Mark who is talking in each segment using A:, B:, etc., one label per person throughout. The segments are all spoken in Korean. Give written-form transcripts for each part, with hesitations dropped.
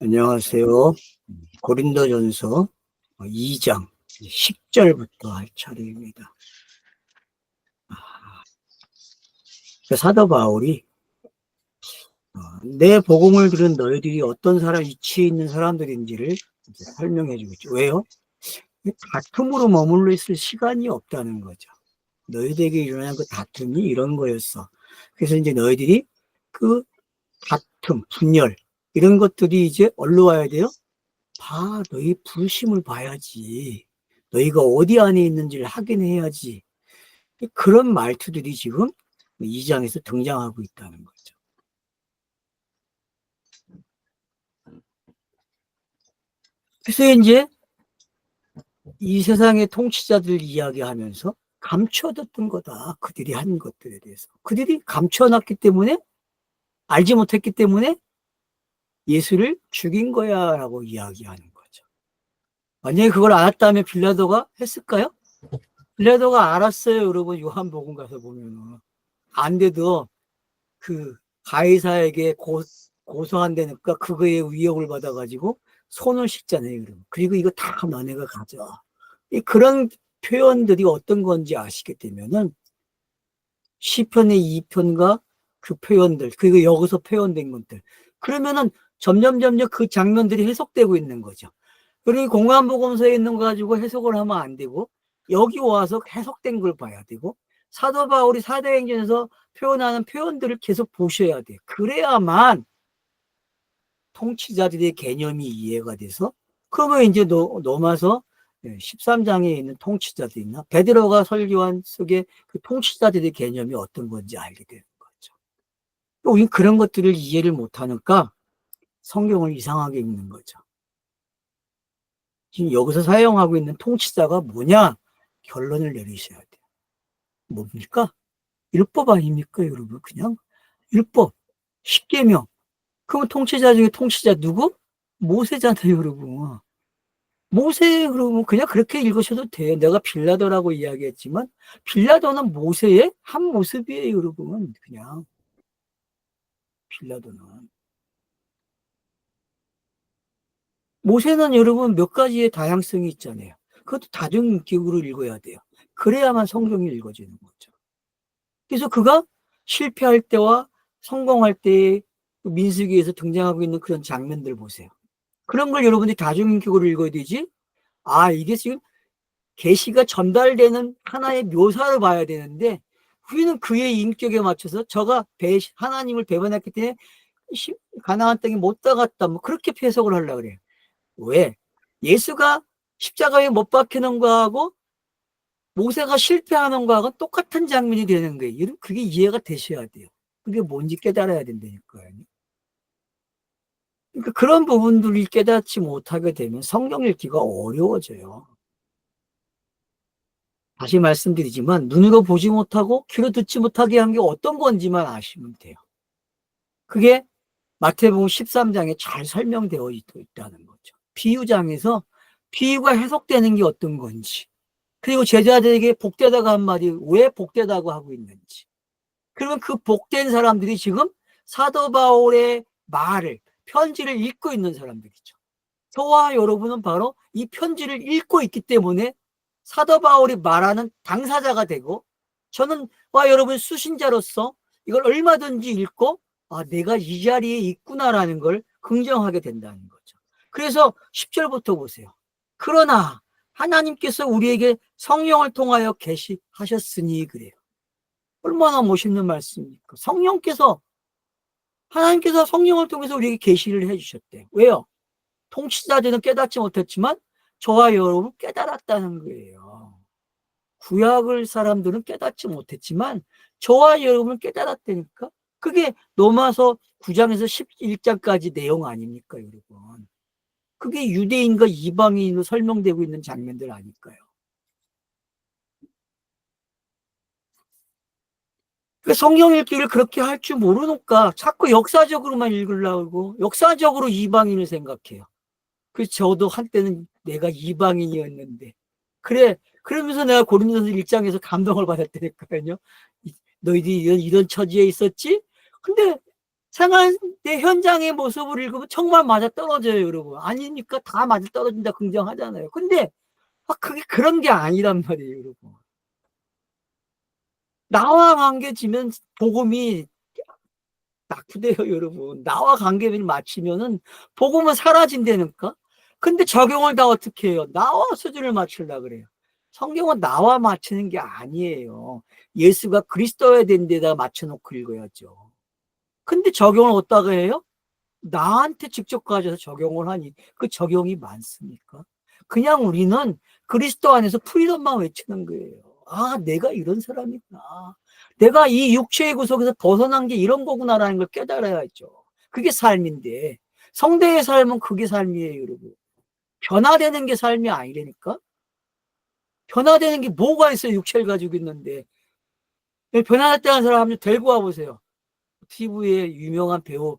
A: 안녕하세요. 고린도전서 2장 10절부터 할 차례입니다. 사도 바울이 내 복음을 들은 너희들이 어떤 이치에 있는 사람들인지를 설명해 주겠죠. 왜요? 다툼으로 머물러 있을 시간이 없다는 거죠. 너희들에게 일어난 그 다툼이 이런 거였어. 그래서 이제 너희들이 그 다툼, 분열 이런 것들이 이제 어디로 와야 돼요? 너희 부르심을 봐야지. 너희가 어디 안에 있는지를 확인해야지. 그런 말투들이 지금 2장에서 등장하고 있다는 거죠. 그래서 이제 이 세상의 통치자들 이야기하면서 감춰뒀던 거다. 그들이 한 것들에 대해서. 그들이 감춰놨기 때문에, 알지 못했기 때문에 예수를 죽인 거야 라고 이야기하는 거죠. 만약에 그걸 알았다면 빌라도가 했을까요? 빌라도가 알았어요. 여러분 요한복음 가서 보면은. 안 돼도 그 가이사에게 고소한다니까 그거에 위협을 받아가지고 손을 씻잖아요. 여러분. 그리고 이거 다 너네가 가져. 그런 표현들이 어떤 건지 아시게 되면은 시편의 2편과 그 표현들, 그리고 여기서 표현된 것들. 그러면은 점점 그 장면들이 해석되고 있는 거죠. 그리고 공관복음서에 있는 거 가지고 해석을 하면 안 되고 여기 와서 해석된 걸 봐야 되고 사도 바울이 사도행전에서 표현하는 표현들을 계속 보셔야 돼요. 그래야만 통치자들의 개념이 이해가 돼서 그러면 이제 넘어서 13장에 있는 통치자들이 있나 베드로가 설교한 속에 그 통치자들의 개념이 어떤 건지 알게 되는 거죠. 우린 그런 것들을 이해를 못하니까 성경을 이상하게 읽는 거죠. 지금 여기서 사용하고 있는 통치자가 뭐냐? 결론을 내리셔야 돼요. 뭡니까? 율법 아닙니까, 여러분? 그냥 율법, 십계명. 그러면 통치자 중에 통치자 누구? 모세잖아요, 여러분. 모세 그러면 그냥 그렇게 읽으셔도 돼요. 내가 빌라도라고 이야기했지만 빌라도는 모세의 한 모습이에요, 여러분. 그냥 빌라도는. 모세는 여러분 몇 가지의 다양성이 있잖아요. 그것도 다중인격으로 읽어야 돼요. 그래야만 성경이 읽어지는 거죠. 그래서 그가 실패할 때와 성공할 때의 민수기에서 등장하고 있는 그런 장면들 보세요. 그런 걸 여러분이 다중인격으로 읽어야 되지. 이게 지금 계시가 전달되는 하나의 묘사를 봐야 되는데 우리는 그의 인격에 맞춰서 저가 하나님을 배반했기 때문에 가나안 땅에 못 들어갔다 뭐 그렇게 해석을 하려고 그래요. 왜? 예수가 십자가에 못 박히는 거하고 모세가 실패하는 거하고 똑같은 장면이 되는 거예요. 그게 이해가 되셔야 돼요. 그게 뭔지 깨달아야 된다니까요. 그러니까 그런 부분들을 깨닫지 못하게 되면 성경 읽기가 어려워져요. 다시 말씀드리지만 눈으로 보지 못하고 귀로 듣지 못하게 한 게 어떤 건지만 아시면 돼요. 그게 마태복음 13장에 잘 설명되어 있다는 거죠. 비유장에서 비유가 해석되는 게 어떤 건지, 그리고 제자들에게 복되다고 한 말이 왜 복되다고 하고 있는지. 그러면 그 복된 사람들이 지금 사도 바울의 말을, 편지를 읽고 있는 사람들이죠. 저와 여러분은 바로 이 편지를 읽고 있기 때문에 사도 바울이 말하는 당사자가 되고 저는 여러분 수신자로서 이걸 얼마든지 읽고 내가 이 자리에 있구나라는 걸 긍정하게 된다는 거죠. 그래서 10절부터 보세요. 그러나 하나님께서 우리에게 성령을 통하여 계시하셨으니 그래요. 얼마나 멋있는 말씀입니까? 하나님께서 성령을 통해서 우리에게 계시를 해주셨대요. 왜요? 통치자들은 깨닫지 못했지만 저와 여러분 깨달았다는 거예요. 구약을 사람들은 깨닫지 못했지만 저와 여러분은 깨달았다니까. 그게 로마서 9장에서 11장까지 내용 아닙니까, 여러분? 그게 유대인과 이방인으로 설명되고 있는 장면들 아닐까요? 성경 읽기를 그렇게 할 줄 모르니까 자꾸 역사적으로만 읽으려고 역사적으로 이방인을 생각해요. 그래서 저도 한때는 내가 이방인이었는데 그래 그러면서 내가 고린도서 1장에서 감동을 받았다니까요. 너희들이 이런 처지에 있었지? 근데 생활 내 현장의 모습을 읽으면 정말 맞아떨어져요, 여러분. 아니니까 다 맞아떨어진다 긍정하잖아요. 근데 그게 그런 게 아니란 말이에요, 여러분. 나와 관계지면 복음이 낙후돼요, 여러분. 나와 관계를 맞추면은 복음은 사라진다니까. 근데 적용을 다 어떻게 해요? 나와 수준을 맞추려고 그래요. 성경은 나와 맞추는 게 아니에요. 예수가 그리스도여야 되는 데다 맞춰놓고 읽어야죠. 근데 적용을 어디다가 해요? 나한테 직접 가져서 적용을 하니 그 적용이 많습니까? 그냥 우리는 그리스도 안에서 프리덤만 외치는 거예요. 아, 내가 이런 사람이구나. 내가 이 육체의 구속에서 벗어난 게 이런 거구나라는 걸 깨달아야죠. 그게 삶인데 성대의 삶은 그게 삶이에요, 여러분. 변화되는 게 삶이 아니라니까. 변화되는 게 뭐가 있어요, 육체를 가지고 있는데. 변화됐다는 사람 한번 데리고 와보세요. TV에 유명한 배우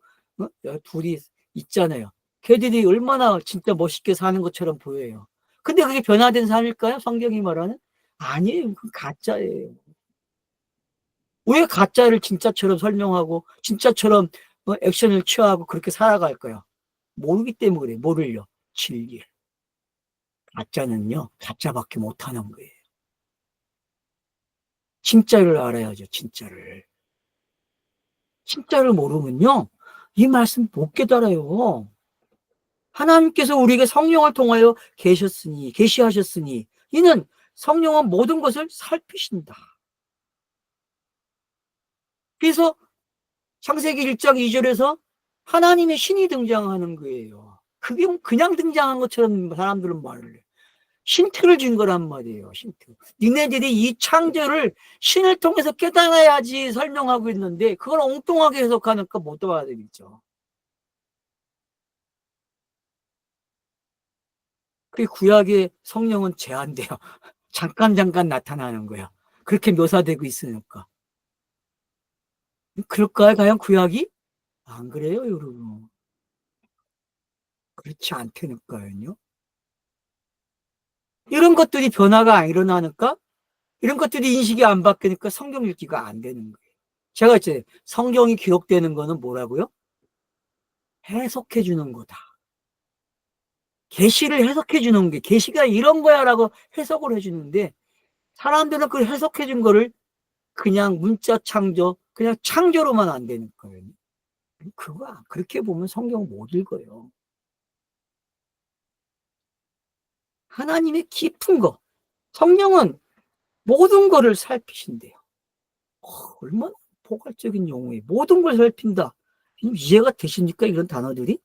A: 둘이 있잖아요. 걔들이 얼마나 진짜 멋있게 사는 것처럼 보여요. 근데 그게 변화된 삶일까요? 성경이 말하는? 아니에요. 그건 가짜예요. 왜 가짜를 진짜처럼 설명하고 진짜처럼 액션을 취하고 그렇게 살아갈까요? 모르기 때문에 그래요. 모를요. 진리. 가짜는요. 가짜밖에 못하는 거예요. 진짜를 알아야죠. 진짜를. 진짜를 모르면요. 이 말씀 못 깨달아요. 하나님께서 우리에게 성령을 통하여 계시하셨으니 이는 성령은 모든 것을 살피신다. 그래서 창세기 1장 2절에서 하나님의 신이 등장하는 거예요. 그게 그냥 등장한 것처럼 사람들은 말을 해요. 힌트를 준 거란 말이에요. 힌트. 니네들이 이 창조를 신을 통해서 깨달아야지 설명하고 있는데 그걸 엉뚱하게 해석하니까 못 받아들이죠. 그 구약의 성령은 제한돼요. 잠깐 나타나는 거야. 그렇게 묘사되고 있으니까. 그럴까요? 과연 구약이? 안 그래요, 여러분. 그렇지 않다니까요. 이런 것들이 변화가 안 일어나니까, 이런 것들이 인식이 안 바뀌니까 성경 읽기가 안 되는 거예요. 제가 이제 성경이 기록되는 거는 뭐라고요? 해석해 주는 거다. 계시를 해석해 주는 게 계시가 이런 거야라고 해석을 해 주는데 사람들은 그 해석해 준 거를 그냥 문자 창조, 그냥 창조로만 안 되는 거예요. 그거 그렇게 보면 성경 못 읽어요. 하나님의 깊은 거. 성령은 모든 거를 살피신대요. 얼마나 포괄적인 용어에 모든 걸 살핀다. 이해가 되십니까? 이런 단어들이?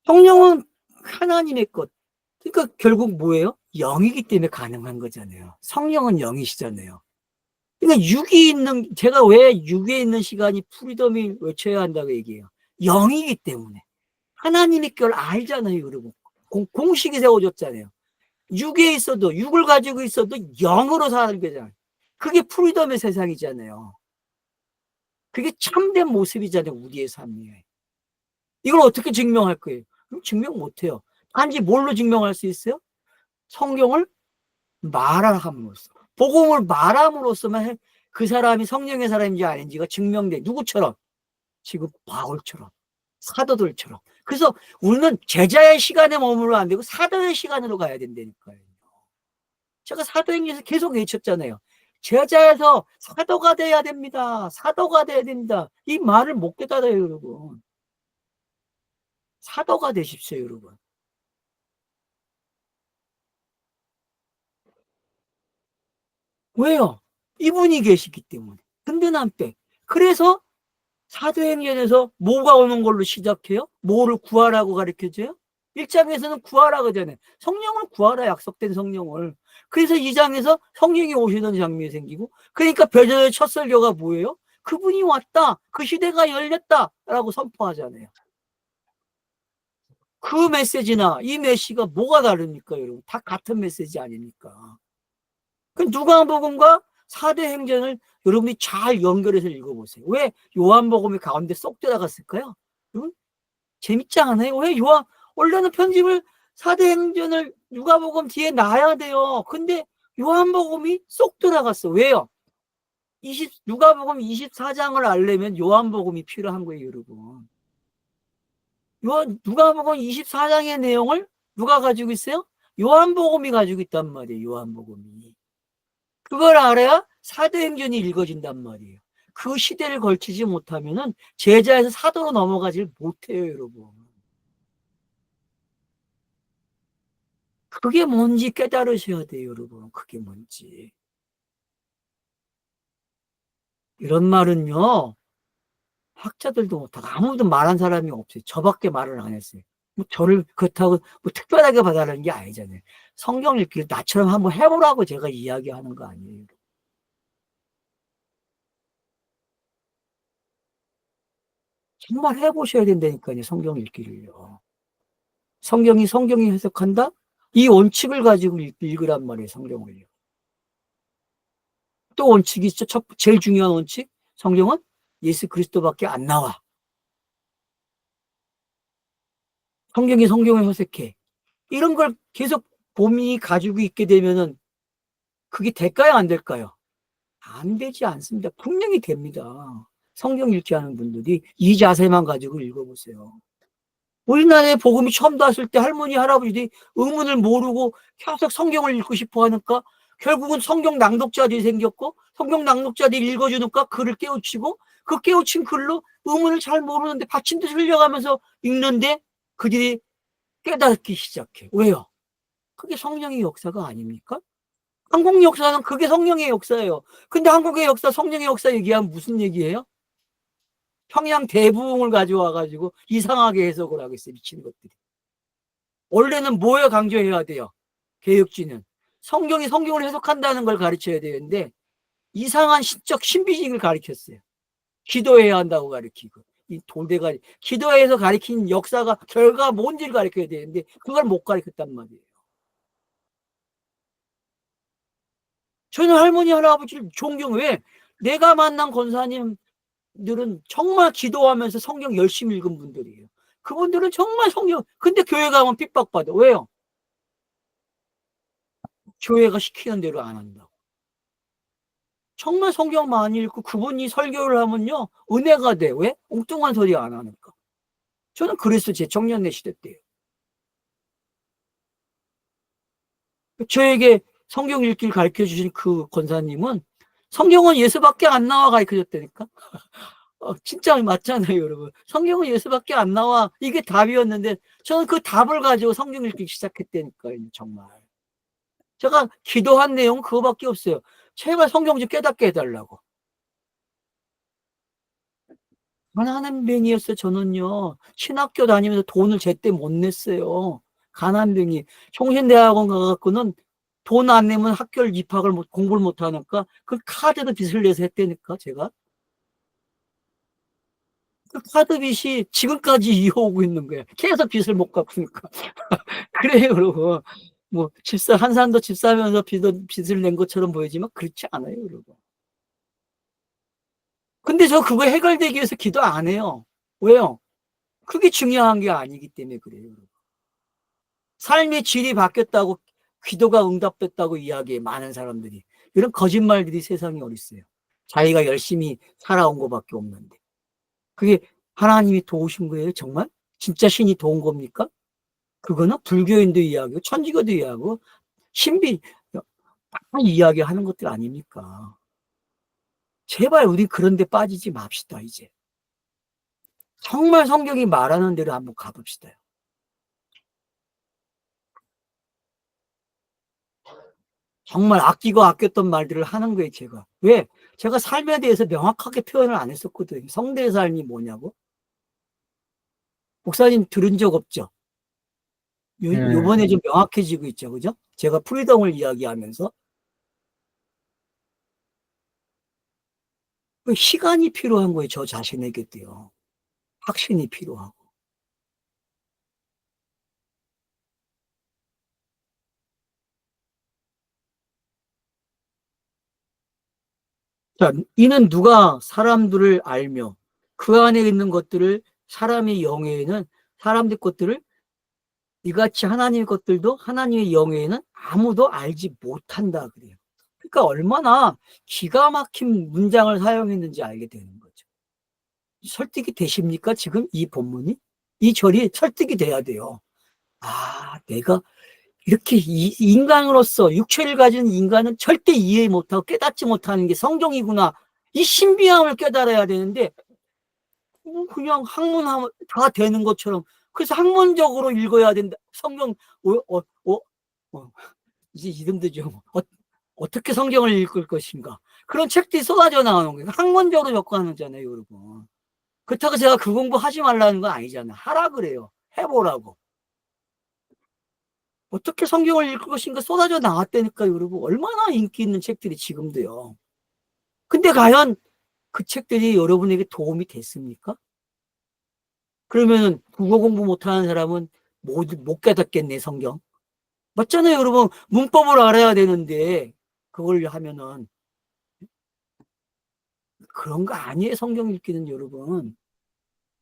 A: 성령은 하나님의 것. 그러니까 결국 뭐예요? 영이기 때문에 가능한 거잖아요. 성령은 영이시잖아요. 그러니까 육이 있는, 제가 왜 육에 있는 시간이 프리덤이 외쳐야 한다고 얘기해요. 영이기 때문에. 하나님의 걸 알잖아요, 여러분. 공식이 세워졌잖아요. 육에 있어도, 육을 가지고 있어도 영으로 사는 거잖아요. 그게 프리덤의 세상이잖아요. 그게 참된 모습이잖아요, 우리의 삶이에요. 이걸 어떻게 증명할 거예요? 그럼 증명 못 해요. 단지 뭘로 증명할 수 있어요? 성경을 말함으로써. 복음을 말함으로써만 그 사람이 성령의 사람인지 아닌지가 증명돼. 누구처럼? 지금 바울처럼. 사도들처럼. 그래서 우리는 제자의 시간에 머물러 안 되고 사도의 시간으로 가야 된다니까요. 제가 사도행전에서 계속 외쳤잖아요. 제자에서 사도가 돼야 됩니다. 사도가 돼야 됩니다. 이 말을 못 깨달아요, 여러분. 사도가 되십시오, 여러분. 왜요? 이분이 계시기 때문에. 든든한 때. 그래서 사도행전에서 뭐가 오는 걸로 시작해요? 뭐를 구하라고 가르쳐줘요? 1장에서는 구하라 그러잖아요. 성령을 구하라, 약속된 성령을. 그래서 2장에서 성령이 오시는 장면이 생기고, 그러니까 베드로의 첫 설교가 뭐예요? 그분이 왔다. 그 시대가 열렸다라고 선포하잖아요. 그 메시지나 이 메시지가 뭐가 다릅니까, 여러분? 다 같은 메시지 아닙니까? 그 누가복음과 사도행전을 여러분이 잘 연결해서 읽어보세요. 왜 요한복음이 가운데 쏙 들어갔을까요? 응? 재밌지 않아요? 왜 원래는 편집을 사도행전을 누가복음 뒤에 놔야 돼요. 근데 요한복음이 쏙 들어갔어. 왜요? 누가복음 24장을 알려면 요한복음이 필요한 거예요, 여러분. 누가복음 24장의 내용을 누가 가지고 있어요? 요한복음이 가지고 있단 말이에요, 요한복음이. 그걸 알아야 사도행전이 읽어진단 말이에요. 그 시대를 걸치지 못하면은 제자에서 사도로 넘어가질 못해요, 여러분. 그게 뭔지 깨달으셔야 돼요, 여러분. 그게 뭔지. 이런 말은요, 학자들도 못하고 아무도 말한 사람이 없어요. 저밖에 말을 안 했어요. 뭐 저를 그렇다고 뭐 특별하게 봐달라는 게 아니잖아요. 성경 읽기를 나처럼 한번 해보라고 제가 이야기하는 거 아니에요. 정말 해보셔야 된다니까요, 성경 읽기를요. 성경이 해석한다? 이 원칙을 가지고 읽으란 말이에요, 성경을요. 또 원칙이 있죠. 제일 중요한 원칙. 성경은 예수 그리스도밖에 안 나와. 성경이 성경을 해석해. 이런 걸 계속 봄이 가지고 있게 되면은 그게 될까요, 안 될까요? 안 되지 않습니다. 분명히 됩니다. 성경 읽지 않은 분들이 이 자세만 가지고 읽어보세요. 우리나라에 복음이 처음 왔을 때 할머니, 할아버지들이 의문을 모르고 계속 성경을 읽고 싶어 하니까 결국은 성경 낭독자들이 생겼고 성경 낭독자들이 읽어주니까 글을 깨우치고 그 깨우친 글로 의문을 잘 모르는데 받침도 흘려가면서 읽는데 그들이 깨닫기 시작해. 왜요? 그게 성령의 역사가 아닙니까? 한국 역사는 그게 성령의 역사예요. 근데 한국의 역사, 성령의 역사 얘기하면 무슨 얘기예요? 평양 대부흥을 가져와가지고 이상하게 해석을 하고 있어요. 미친 것들이. 원래는 뭐에 강조해야 돼요? 개혁주의는. 성경이 성경을 해석한다는 걸 가르쳐야 되는데 이상한 신적 신비주의를 가르쳤어요. 기도해야 한다고 가르치고. 이 돌대가리. 기도해서 가르친 역사가 결과가 뭔지를 가르쳐야 되는데 그걸 못 가르쳤단 말이에요. 저는 할머니, 할아버지를 존경해. 내가 만난 권사님들은 정말 기도하면서 성경 열심히 읽은 분들이에요. 그분들은 정말 성경, 근데 교회 가면 핍박받아. 왜요? 교회가 시키는 대로 안 한다고. 정말 성경 많이 읽고 그분이 설교를 하면요, 은혜가 돼. 왜? 엉뚱한 소리 안 하니까. 저는 그랬어요. 제 청년의 시대 때요. 저에게 성경 읽기를 가르쳐 주신 그 권사님은 성경은 예수밖에 안 나와 가르쳐 줬다니까. 진짜 맞잖아요, 여러분. 성경은 예수밖에 안 나와. 이게 답이었는데 저는 그 답을 가지고 성경 읽기 시작했다니까요, 정말. 제가 기도한 내용은 그거밖에 없어요. 제발 성경 좀 깨닫게 해달라고. 가난뱅이였어요, 저는요. 신학교 다니면서 돈을 제때 못 냈어요. 가난뱅이. 총신대학원 가갖고는 돈 안 내면 학교를 입학을 공부를 못 하니까 그 카드로 빚을 내서 했다니까, 제가. 그 카드 빚이 지금까지 이어오고 있는 거예요. 계속 빚을 못 갚으니까. 그래요, 그러고. 뭐, 한산도 집 사면서 빚을 낸 것처럼 보이지만 그렇지 않아요, 여러분. 근데 저 그거 해결되기 위해서 기도 안 해요. 왜요? 그게 중요한 게 아니기 때문에 그래요, 여러분. 삶의 질이 바뀌었다고 기도가 응답됐다고 이야기해, 많은 사람들이. 이런 거짓말들이 세상에 어딨어요. 자기가 열심히 살아온 것밖에 없는데. 그게 하나님이 도우신 거예요, 정말? 진짜 신이 도운 겁니까? 그거는 불교인도 이야기하고 천주교도 이야기하고 신비 다 이야기하는 것들 아닙니까? 제발 우리 그런 데 빠지지 맙시다, 이제. 정말 성경이 말하는 대로 한번 가봅시다. 정말 아끼고 아꼈던 말들을 하는 거예요, 제가. 왜? 제가 삶에 대해서 명확하게 표현을 안 했었거든요. 성대의 삶이 뭐냐고? 목사님 들은 적 없죠? 요번에 좀 명확해지고 있죠, 그죠? 제가 프리덤을 이야기하면서. 그 시간이 필요한 거예요, 저 자신에게도요. 확신이 필요하고. 자, 이는 누가 사람들을 알며 그 안에 있는 것들을 사람의 영에는 사람들 것들을 이같이 하나님의 것들도 하나님의 영에는 아무도 알지 못한다 그래요. 그러니까 얼마나 기가 막힌 문장을 사용했는지 알게 되는 거죠. 설득이 되십니까? 지금 이 본문이? 이 절이 설득이 돼야 돼요. 아, 내가 이렇게 인간으로서 육체를 가진 인간은 절대 이해 못하고 깨닫지 못하는 게 성경이구나. 이 신비함을 깨달아야 되는데 그냥 학문하면 다 되는 것처럼 그래서 학문적으로 읽어야 된다. 성경 어, 이제 이름도 좀 어떻게 성경을 읽을 것인가 그런 책들이 쏟아져 나오는 거예요. 학문적으로 접근하는 거잖아요, 여러분. 그렇다고 제가 그 공부하지 말라는 건 아니잖아요. 하라 그래요. 해보라고. 어떻게 성경을 읽을 것인가 쏟아져 나왔다니까 여러분. 얼마나 인기 있는 책들이 지금도요. 근데 과연 그 책들이 여러분에게 도움이 됐습니까? 그러면은 국어 공부 못하는 사람은 못 깨닫겠네, 성경. 맞잖아요, 여러분. 문법을 알아야 되는데 그걸 하면은 그런 거 아니에요, 성경 읽기는 여러분.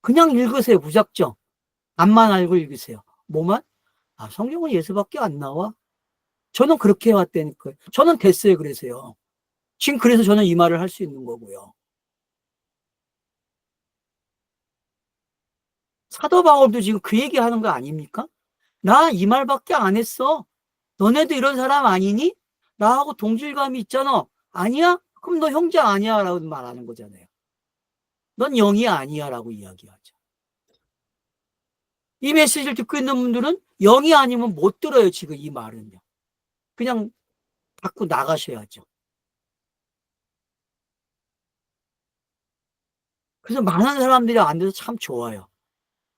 A: 그냥 읽으세요, 무작정. 앞만 알고 읽으세요. 뭐만? 아, 성경은 예수밖에 안 나와? 저는 그렇게 해왔다니까요. 저는 됐어요, 그래서요. 지금 그래서 저는 이 말을 할 수 있는 거고요. 사도 바울도 지금 그 얘기 하는 거 아닙니까? 나 이 말밖에 안 했어. 너네도 이런 사람 아니니? 나하고 동질감이 있잖아. 아니야? 그럼 너 형제 아니야? 라고 말하는 거잖아요. 넌 영이 아니야? 라고 이야기하죠. 이 메시지를 듣고 있는 분들은 영이 아니면 못 들어요, 지금 이 말은요. 그냥 받고 나가셔야죠. 그래서 많은 사람들이 안 돼서 참 좋아요.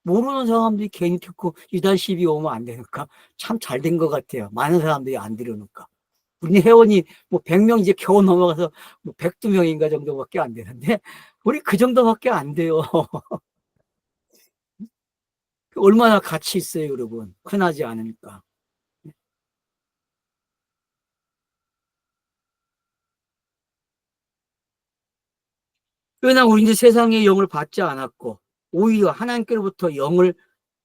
A: 모르는 사람들이 괜히 듣고 이단 시비 오면 안 되니까 참 잘 된 것 같아요. 많은 사람들이 안 들으니까. 우리 회원이 뭐 100명 이제 겨우 넘어가서 뭐 102명인가 정도밖에 안 되는데 우리 그 정도밖에 안 돼요. 얼마나 가치 있어요, 여러분. 흔하지 않으니까. 그러나 우리는 세상의 영을 받지 않았고 오히려 하나님께로부터 영을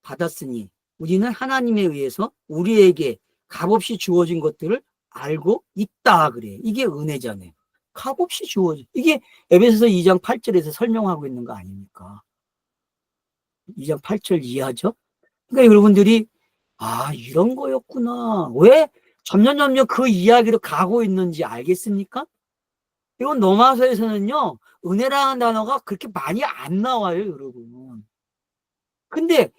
A: 받았으니 우리는 하나님에 의해서 우리에게 값없이 주어진 것들을 알고 있다 그래요. 이게 은혜잖아요. 값없이 주어진. 이게 에베소서 2장 8절에서 설명하고 있는 거 아닙니까? 2장 8절 이하죠. 그러니까 여러분들이 아, 이런 거였구나. 왜 점점 그 이야기로 가고 있는지 알겠습니까? 이건 로마서에서는요, 은혜라는 단어가 그렇게 많이 안 나와요, 여러분. 근데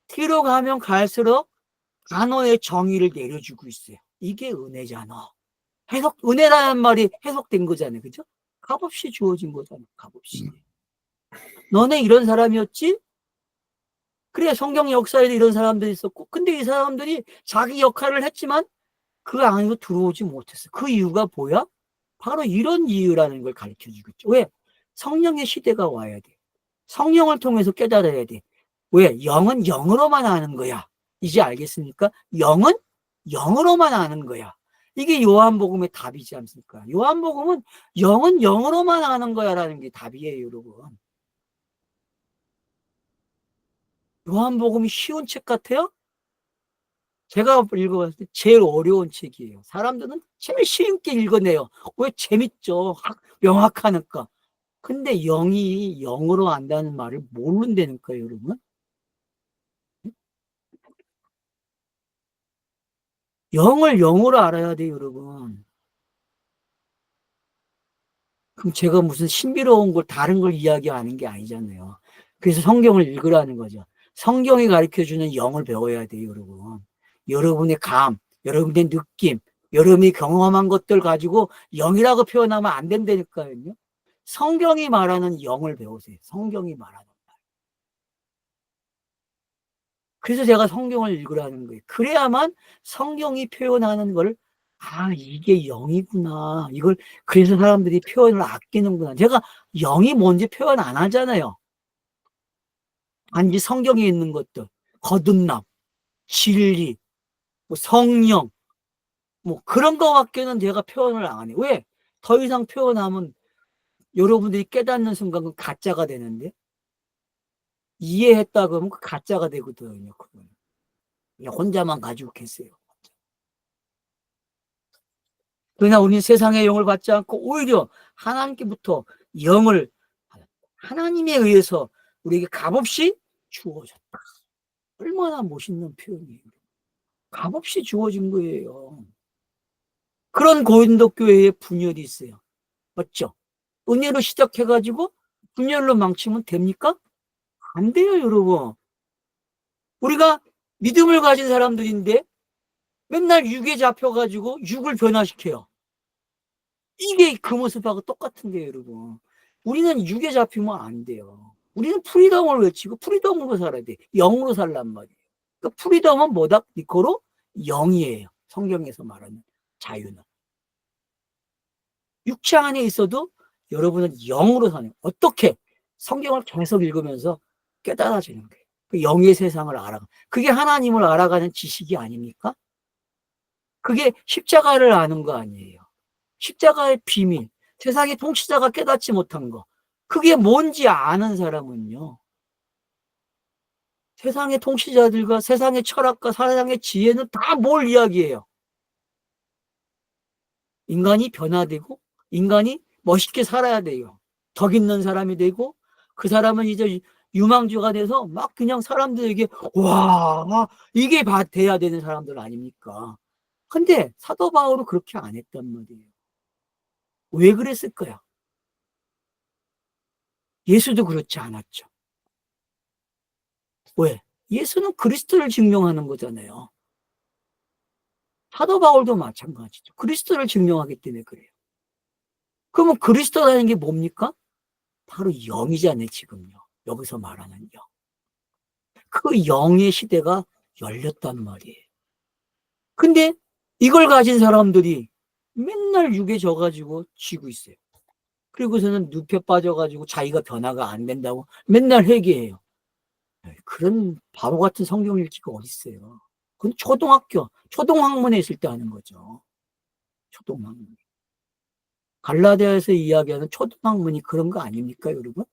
A: 뒤로 가면 갈수록 단어의 정의를 내려주고 있어요. 이게 은혜잖아. 은혜라는 말이 해석된 거잖아요. 그죠? 값없이 주어진 거잖아요. 값없이. 너네 이런 사람이었지? 그래, 성경 역사에도 이런 사람들이 있었고. 근데 이 사람들이 자기 역할을 했지만 그 안으로 들어오지 못했어. 그 이유가 뭐야? 바로 이런 이유라는 걸 가르쳐 주겠죠. 왜? 성령의 시대가 와야 돼. 성령을 통해서 깨달아야 돼. 왜? 영은 영으로만 아는 거야. 이제 알겠습니까? 영은 영으로만 아는 거야. 이게 요한복음의 답이지 않습니까? 요한복음은 영은 영으로만 아는 거야라는 게 답이에요, 여러분. 요한복음이 쉬운 책 같아요? 제가 읽어봤을 때 제일 어려운 책이에요. 사람들은 제일 쉽게 읽어내요. 왜? 재밌죠. 명확하니까. 근데 영이 영으로 안다는 말을 모른다니까요, 여러분. 영을 영으로 알아야 돼요, 여러분. 그럼 제가 무슨 신비로운 걸 다른 걸 이야기하는 게 아니잖아요. 그래서 성경을 읽으라는 거죠. 성경이 가르쳐주는 영을 배워야 돼요, 여러분. 여러분의 감, 여러분의 느낌, 여러분이 경험한 것들 가지고 영이라고 표현하면 안 된다니까요. 성경이 말하는 영을 배우세요. 성경이 말하는. 그래서 제가 성경을 읽으라는 거예요. 그래야만 성경이 표현하는 걸, 아, 이게 영이구나. 이걸, 그래서 사람들이 표현을 아끼는구나. 제가 영이 뭔지 표현 안 하잖아요. 단지 성경에 있는 것들, 거듭남, 진리, 뭐 성령, 뭐 그런 거밖에는 제가 표현을 안 해요. 왜? 더 이상 표현하면 여러분들이 깨닫는 순간 그 가짜가 되는데, 이해했다 그러면 그 가짜가 되거든요. 그건. 그냥 혼자만 가지고 계세요. 그러나 우리는 세상의 영을 받지 않고 오히려 하나님께부터 영을 하나님에 의해서 우리에게 값없이 주어졌다. 얼마나 멋있는 표현이에요. 값없이 주어진 거예요. 그런 고린도 교회에 분열이 있어요. 맞죠? 은혜로 시작해가지고 분열로 망치면 됩니까? 안 돼요, 여러분. 우리가 믿음을 가진 사람들인데 맨날 육에 잡혀가지고 육을 변화시켜요. 이게 그 모습하고 똑같은 게요, 여러분. 우리는 육에 잡히면 안 돼요. 우리는 프리덤을 외치고 프리덤으로 살아야 돼. 영으로 살란 말이에요. 그 프리덤은 뭐다? 니코로 영이에요. 성경에서 말하는 자유는. 육체 안에 있어도 여러분은 영으로 사는 거예요. 어떻게? 성경을 계속 읽으면서 깨달아지는 거예요. 그 영의 세상을 알아가. 그게 하나님을 알아가는 지식이 아닙니까? 그게 십자가를 아는 거 아니에요. 십자가의 비밀, 세상의 통치자가 깨닫지 못한 거. 그게 뭔지 아는 사람은요. 세상의 통치자들과 세상의 철학과 세상의 지혜는 다 뭘 이야기해요? 인간이 변화되고 인간이 멋있게 살아야 돼요. 덕 있는 사람이 되고 그 사람은 이제 유망주가 돼서 막 그냥 사람들에게 와 이게 돼야 되는 사람들 아닙니까? 근데 사도 바울은 그렇게 안 했단 말이에요. 왜 그랬을까요? 예수도 그렇지 않았죠. 왜? 예수는 그리스도를 증명하는 거잖아요. 사도 바울도 마찬가지죠. 그리스도를 증명하기 때문에 그래요. 그러면 그리스도라는 게 뭡니까? 바로 영이잖아요, 지금요. 여기서 말하는 영. 그 영의 시대가 열렸단 말이에요. 근데 이걸 가진 사람들이 맨날 육에 져가지고 쥐고 있어요. 그리고서는 늪에 빠져가지고 자기가 변화가 안 된다고 맨날 회개해요. 그런 바보 같은 성경 읽기가 어딨어요. 그건 초등학문에 있을 때 하는 거죠. 초등학문. 갈라디아에서 이야기하는 초등학문이 그런 거 아닙니까, 여러분?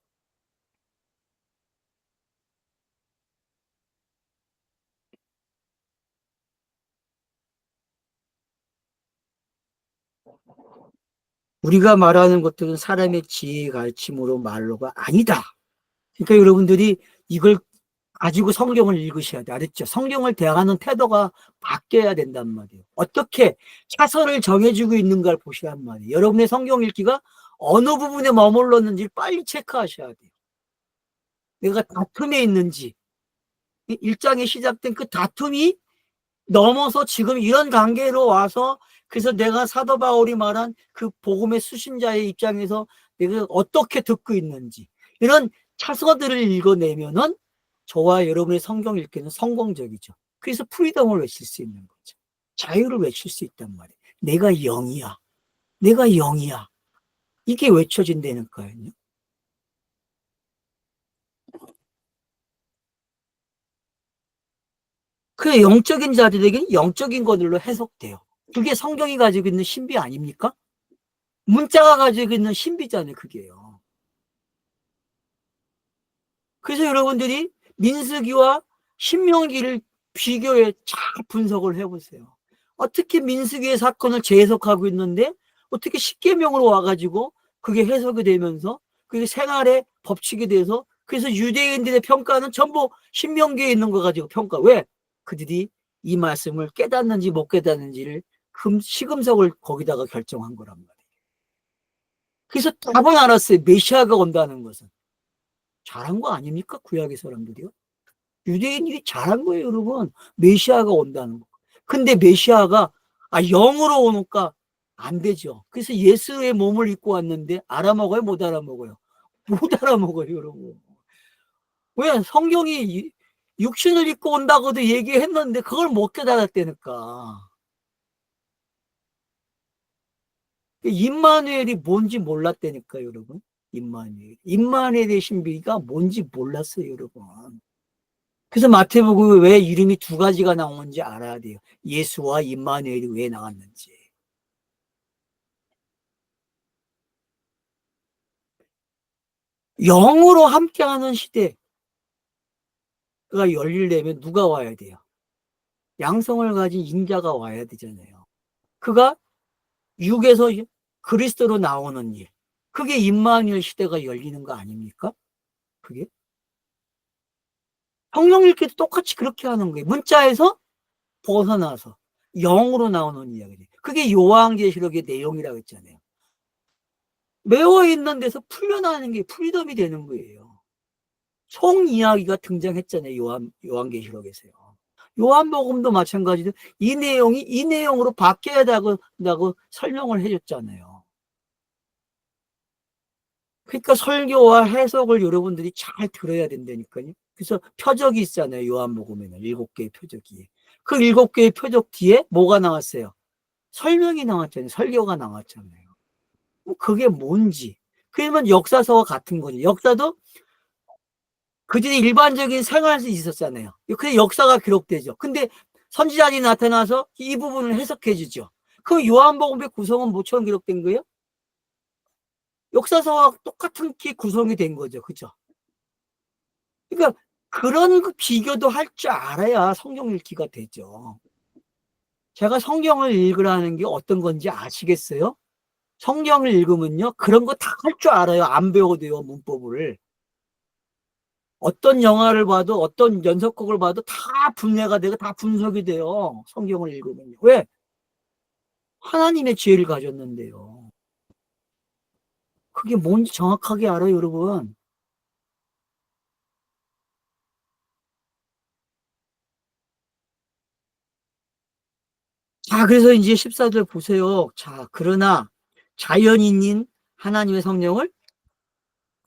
A: 우리가 말하는 것들은 사람의 지혜 가르침으로 말로가 아니다. 그러니까 여러분들이 이걸 가지고 성경을 읽으셔야 돼. 알았죠? 성경을 대하는 태도가 바뀌어야 된단 말이에요. 어떻게 차선을 정해주고 있는가를 보시란 말이에요. 여러분의 성경 읽기가 어느 부분에 머물렀는지 빨리 체크하셔야 돼요. 내가 다툼에 있는지, 일장에 시작된 그 다툼이 넘어서 지금 이런 단계로 와서 그래서 내가 사도 바울이 말한 그 복음의 수신자의 입장에서 내가 어떻게 듣고 있는지 이런 차서들을 읽어내면은 저와 여러분의 성경 읽기는 성공적이죠. 그래서 프리덤을 외칠 수 있는 거죠. 자유를 외칠 수 있단 말이에요. 내가 영이야. 내가 영이야. 이게 외쳐진다니까요. 그 영적인 자들에게는 영적인 것들로 해석돼요. 그게 성경이 가지고 있는 신비 아닙니까? 문자가 가지고 있는 신비잖아요, 그게요. 그래서 여러분들이 민수기와 신명기를 비교해 잘 분석을 해보세요. 어떻게 민수기의 사건을 재해석하고 있는데 어떻게 십계명으로 와가지고 그게 해석이 되면서 그게 생활의 법칙이 돼서 그래서 유대인들의 평가는 전부 신명기에 있는 거 가지고 평가. 왜? 그들이 이 말씀을 깨닫는지 못 깨닫는지를 시금석을 거기다가 결정한 거란 말이에요. 그래서 답은 알았어요. 메시아가 온다는 것은. 잘한 거 아닙니까? 구약의 사람들이요. 유대인들이 잘한 거예요, 여러분. 메시아가 온다는 거. 근데 메시아가 영으로 오니까 안 되죠. 그래서 예수의 몸을 입고 왔는데 알아먹어요, 못 알아먹어요? 못 알아먹어요, 여러분. 왜? 성경이 육신을 입고 온다고도 얘기했는데 그걸 못 깨달았다니까. 임마누엘이 뭔지 몰랐다니까, 여러분. 임마누엘. 임마누엘의 신비가 뭔지 몰랐어요, 여러분. 그래서 마태복음에 왜 이름이 두 가지가 나오는지 알아야 돼요. 예수와 임마누엘이 왜 나왔는지. 영으로 함께하는 시대가 열리려면 누가 와야 돼요? 양성을 가진 인자가 와야 되잖아요. 그가 육에서 그리스도로 나오는 일. 그게 임마누엘 시대가 열리는 거 아닙니까? 그게 성령 읽기도 똑같이 그렇게 하는 거예요. 문자에서 벗어나서 영으로 나오는 이야기지. 그게 요한계시록의 내용이라고 했잖아요. 매워 있는 데서 풀려나는 게 프리덤이 되는 거예요. 송 이야기가 등장했잖아요. 요한계시록에서요. 요한복음도 마찬가지로 이 내용이 이 내용으로 바뀌어야 된다고 설명을 해줬잖아요. 그러니까 설교와 해석을 여러분들이 잘 들어야 된다니까요. 그래서 표적이 있잖아요. 요한복음에는 7개의 표적이. 그 7개의 표적 뒤에 뭐가 나왔어요? 설명이 나왔잖아요. 설교가 나왔잖아요. 그게 뭔지. 그러면 역사서와 같은 거죠. 역사도 그들이 일반적인 생활에서 있었잖아요. 그게 역사가 기록되죠. 근데 선지자들이 나타나서 이 부분을 해석해 주죠. 그 요한복음의 구성은 뭐처럼 기록된 거예요? 역사서와 똑같은 게 구성이 된 거죠. 그죠? 그러니까 그런 비교도 할 줄 알아야 성경 읽기가 되죠. 제가 성경을 읽으라는 게 어떤 건지 아시겠어요? 성경을 읽으면요. 그런 거 다 할 줄 알아요. 안 배워도 돼요. 문법을. 어떤 영화를 봐도 어떤 연속극을 봐도 다 분해가 되고 다 분석이 돼요. 성경을 읽으면요. 왜? 하나님의 지혜를 가졌는데요. 그게 뭔지 정확하게 알아요, 여러분. 자, 그래서 이제 14절 보세요. 자, 그러나 자연인인 하나님의 성령을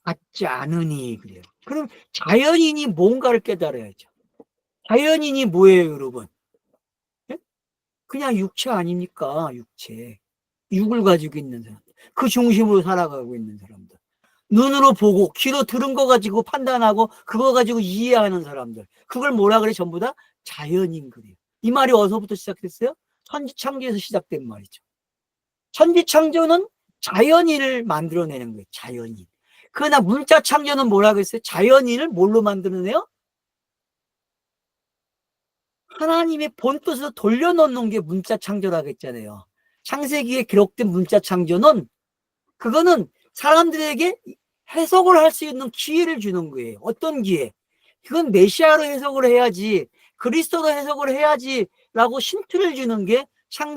A: 받지 않으니 그래요. 그럼 자연인이 뭔가를 깨달아야죠. 자연인이 뭐예요, 여러분? 예? 그냥 육체 아닙니까? 육체. 육을 가지고 있는 사람. 그 중심으로 살아가고 있는 사람들. 눈으로 보고 귀로 들은 거 가지고 판단하고 그거 가지고 이해하는 사람들. 그걸 뭐라 그래? 전부 다 자연인 그래요. 이 말이 어디서부터 시작됐어요? 천지창조에서 시작된 말이죠. 천지창조는 자연인을 만들어내는 거예요. 자연인. 그러나 문자창조는 뭐라 그랬어요? 자연인을 뭘로 만들어내요? 하나님의 본뜻으로 돌려놓는 게 문자창조라고 했잖아요. 창세기에 기록된 문자창조는 그거는 사람들에게 해석을 할 수 있는 기회를 주는 거예요. 어떤 기회? 그건 메시아로 해석을 해야지, 그리스도로 해석을 해야지라고 힌트를 주는 게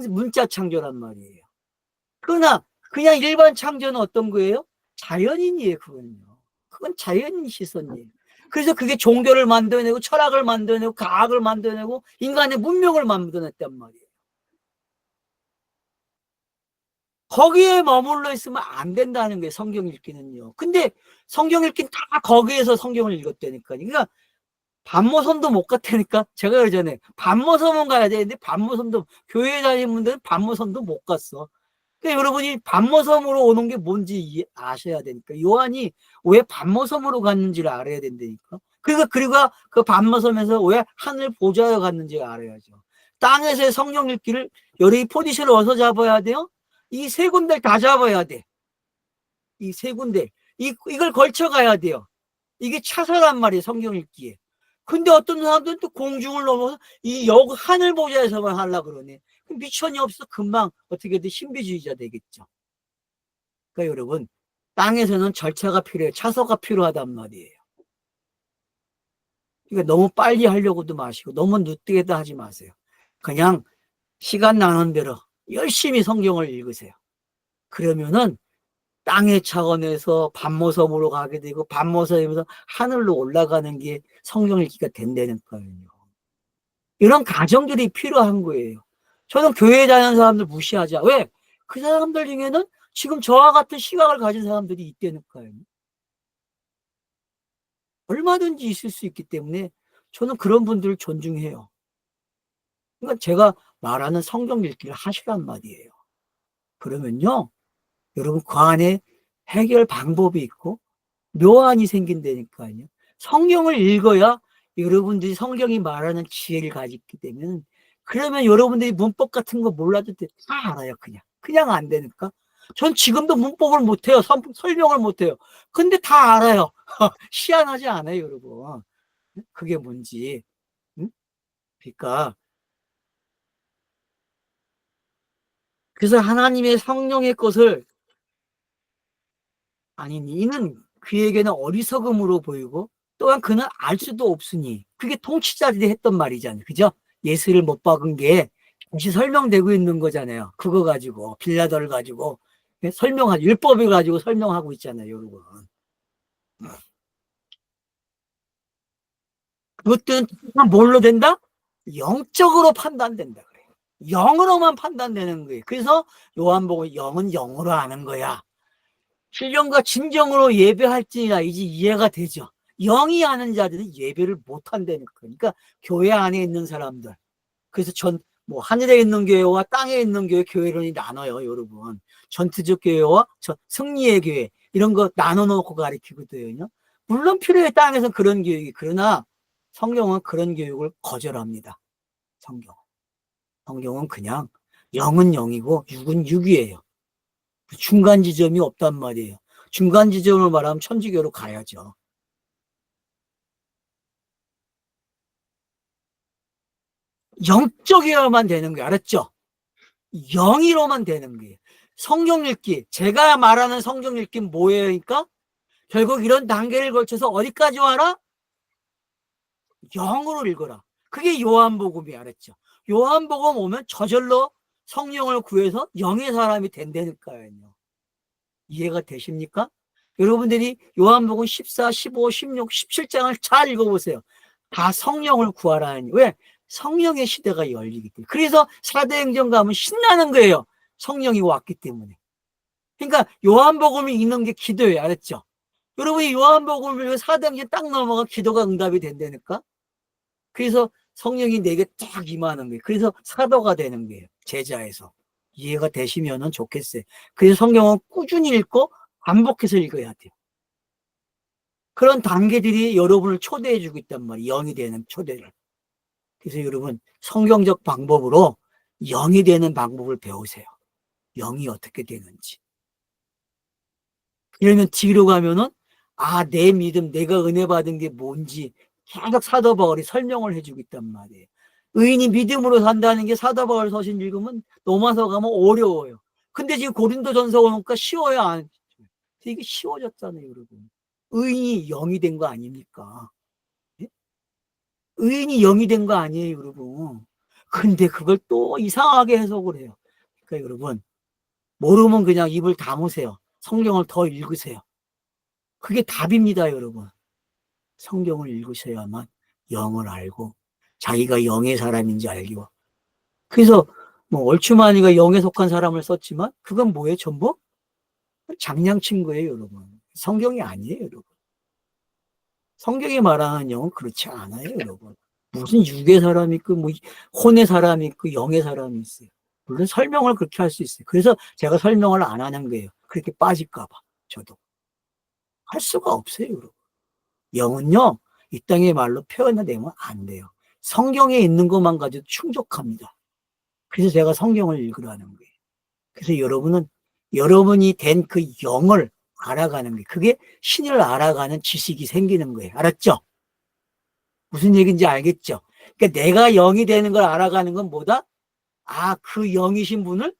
A: 문자 창조란 말이에요. 그러나 그냥 일반 창조는 어떤 거예요? 자연인이에요, 그건요. 그건 자연인 시선이에요. 그래서 그게 종교를 만들어내고 철학을 만들어내고 과학을 만들어내고 인간의 문명을 만들어냈단 말이에요. 거기에 머물러 있으면 안 된다는 거예요. 성경 읽기는요. 근데 성경 읽기는 다 거기에서 성경을 읽었다니까요. 그러니까 반모섬도 못 갔다니까. 제가 그러잖아요. 반모섬은 가야 되는데 반모섬도 교회 다니는 분들은 반모섬도 못 갔어. 그러니까 여러분이 반모섬으로 오는 게 뭔지 아셔야 되니까. 요한이 왜 반모섬으로 갔는지를 알아야 된다니까. 그리고 그 반모섬에서 왜 하늘 보좌에 갔는지 알아야죠. 땅에서의 성령 읽기를 여러 포지션을 어디서 잡아야 돼요? 이 세 군데를 다 잡아야 돼. 이 세 군데. 이걸 걸쳐가야 돼요. 이게 차서란 말이에요. 성경 읽기에. 근데 어떤 사람들은 또 공중을 넘어서 이 하늘 보좌에서만 하려고 그러네. 미천이 없어 금방 어떻게든 신비주의자 되겠죠. 그러니까 여러분 땅에서는 절차가 필요해요. 차서가 필요하단 말이에요. 그러니까 너무 빨리 하려고도 마시고 너무 늦게도 하지 마세요. 그냥 시간 나는 대로 열심히 성경을 읽으세요. 그러면은 땅의 차원에서 반모섬으로 가게 되고 반모섬에서 하늘로 올라가는 게 성경 읽기가 된다니까요. 이런 가정들이 필요한 거예요. 저는 교회에 다니는 사람들 무시하자. 왜? 그 사람들 중에는 지금 저와 같은 시각을 가진 사람들이 있다니까요. 얼마든지 있을 수 있기 때문에 저는 그런 분들을 존중해요. 그러니까 제가 말하는 성경 읽기를 하시란 말이에요. 그러면요, 여러분 그 안에 해결 방법이 있고 묘안이 생긴다니까요. 성경을 읽어야 여러분들이 성경이 말하는 지혜를 가지기 때문에 그러면 여러분들이 문법 같은 거 몰라도 다 알아요. 그냥 안 되니까. 전 지금도 문법을 못해요. 설명을 못해요. 근데 다 알아요. 희한하지 않아요, 여러분. 그게 뭔지. 응? 그러니까 그래서 하나님의 성령의 것을 아니 이는 그에게는 어리석음으로 보이고 또한 그는 알 수도 없으니 그게 통치자들이 했던 말이잖아요. 그죠? 예수를 못 박은 게 다시 설명되고 있는 거잖아요. 그거 가지고 빌라도를 가지고 설명하죠. 율법을 가지고 설명하고 있잖아요. 여러분. 그것들은 뭘로 된다? 영적으로 판단된다 그래요. 영으로만 판단되는 거예요. 그래서 요한복음 영은 영으로 아는 거야. 신령과 진정으로 예배할지니라 이제 이해가 되죠. 영이 아는 자들은 예배를 못 한다는 거예요. 그러니까 교회 안에 있는 사람들. 그래서 뭐 하늘에 있는 교회와 땅에 있는 교회론이 나눠요, 여러분. 전투적 교회와 승리의 교회 이런 거 나눠놓고 가르치거든요. 물론 필요해 땅에서 그런 교육이 그러나 성경은 그런 교육을 거절합니다. 성경은 그냥 영은 영이고 육은 육이에요. 중간 지점이 없단 말이에요. 중간 지점을 말하면 천주교로 가야죠. 영적이어야만 되는 거예요. 알았죠? 영이로만 되는 거예요. 성경 읽기. 제가 말하는 성경 읽기는 뭐예요? 그러니까 결국 이런 단계를 거쳐서 어디까지 와라? 영으로 읽어라. 그게 요한복음이 알았죠? 요한복음 오면 저절로 성령을 구해서 영의 사람이 된다니까요. 이해가 되십니까? 여러분들이 요한복음 14, 15, 16, 17장을 잘 읽어보세요. 다 성령을 구하라니. 왜? 성령의 시대가 열리기 때문에. 그래서 사도행전 가면 신나는 거예요. 성령이 왔기 때문에. 그러니까 요한복음을 읽는 게 기도예요. 알았죠? 여러분이 요한복음을 읽고 사도행전 딱 넘어가 기도가 응답이 된다니까? 그래서 성령이 내게 딱 임하는 거예요. 그래서 사도가 되는 거예요. 제자에서. 이해가 되시면 좋겠어요. 그래서 성경은 꾸준히 읽고 반복해서 읽어야 돼요. 그런 단계들이 여러분을 초대해 주고 있단 말이에요. 영이 되는 초대를. 그래서 여러분 성경적 방법으로 영이 되는 방법을 배우세요. 영이 어떻게 되는지. 그러면 뒤로 가면은 내 믿음, 내가 은혜 받은 게 뭔지 계속 사도 바울이 설명을 해주고 있단 말이에요. 의인이 믿음으로 산다는 게 사도 바울 서신 읽으면 넘어서 가면 어려워요. 근데 지금 고린도전서 오니까 쉬워요, 안? 되게 쉬워졌잖아요, 여러분. 의인이 영이 된 거 아닙니까? 예? 의인이 영이 된 거 아니에요, 여러분. 근데 그걸 또 이상하게 해석을 해요. 그러니까 여러분, 모르면 그냥 입을 다무세요. 성경을 더 읽으세요. 그게 답입니다, 여러분. 성경을 읽으셔야만 영을 알고 자기가 영의 사람인지 알고. 그래서 뭐 얼추마니가 영에 속한 사람을 썼지만 그건 뭐예요? 전부 장난친 거예요, 여러분. 성경이 아니에요, 여러분. 성경이 말하는 영은 그렇지 않아요, 여러분. 무슨 육의 사람이 있고 뭐 혼의 사람이 있고 영의 사람이 있어요. 물론 설명을 그렇게 할 수 있어요. 그래서 제가 설명을 안 하는 거예요. 그렇게 빠질까 봐. 저도 할 수가 없어요, 여러분. 영은요, 이 땅의 말로 표현되면 안 돼요. 성경에 있는 것만 가지고 충족합니다. 그래서 제가 성경을 읽으라는 거예요. 그래서 여러분이 된 그 영을 알아가는 거예요. 그게 신을 알아가는 지식이 생기는 거예요. 알았죠? 무슨 얘기인지 알겠죠? 그러니까 내가 영이 되는 걸 알아가는 건 뭐다? 그 영이신 분을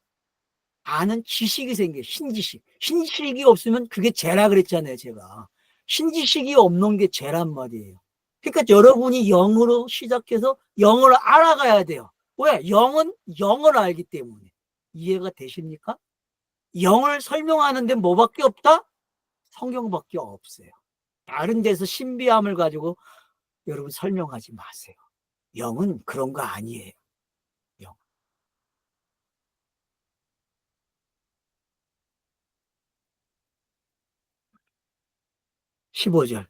A: 아는 지식이 생겨요. 신지식. 신지식이 없으면 그게 죄라 그랬잖아요, 제가. 신지식이 없는 게 죄란 말이에요. 그러니까 여러분이 영으로 시작해서 영을 알아가야 돼요. 왜? 영은 영을 알기 때문에. 이해가 되십니까? 영을 설명하는 데 뭐밖에 없다? 성경밖에 없어요. 다른 데서 신비함을 가지고 여러분 설명하지 마세요. 영은 그런 거 아니에요. 영. 15절.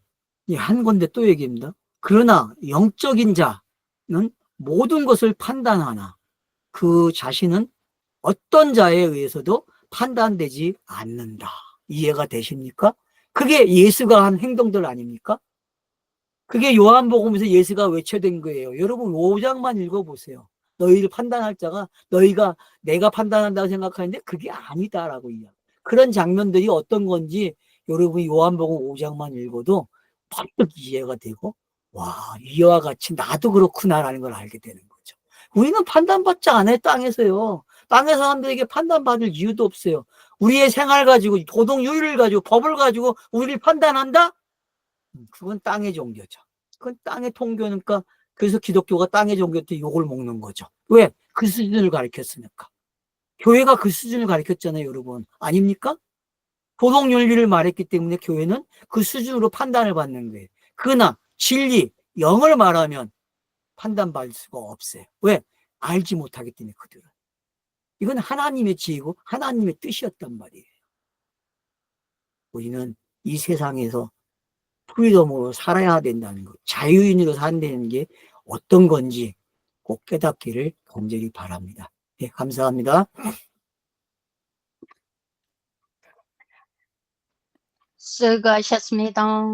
A: 한 건데 또 얘기입니다. 그러나 영적인 자는 모든 것을 판단하나 그 자신은 어떤 자에 의해서도 판단되지 않는다. 이해가 되십니까? 그게 예수가 한 행동들 아닙니까? 그게 요한복음에서 예수가 외쳐댄 거예요. 여러분 5장만 읽어보세요. 너희를 판단할 자가 내가 판단한다고 생각하는데 그게 아니다라고 이야기. 그런 장면들이 어떤 건지 여러분이 요한복음 5장만 읽어도 팍 이해가 되고 이와 같이 나도 그렇구나라는 걸 알게 되는 거죠. 우리는 판단받지 않아요, 땅에서요. 땅의 사람들에게 판단받을 이유도 없어요. 우리의 생활 가지고, 도덕윤리를 가지고, 법을 가지고 우리를 판단한다? 그건 땅의 종교죠. 그건 땅의 통교니까, 그래서 기독교가 땅의 종교 때 욕을 먹는 거죠. 왜? 그 수준을 가르쳤으니까. 교회가 그 수준을 가르쳤잖아요, 여러분. 아닙니까? 도덕윤리를 말했기 때문에 교회는 그 수준으로 판단을 받는 거예요. 그러나 진리, 영을 말하면 판단받을 수가 없어요. 왜? 알지 못하기 때문에 그들은. 이건 하나님의 지혜고 하나님의 뜻이었단 말이에요. 우리는 이 세상에서 프리덤으로 살아야 된다는 것, 자유인으로 산다는 게 어떤 건지 꼭 깨닫기를 간절히 바랍니다. 네, 감사합니다.
B: 수고하셨습니다.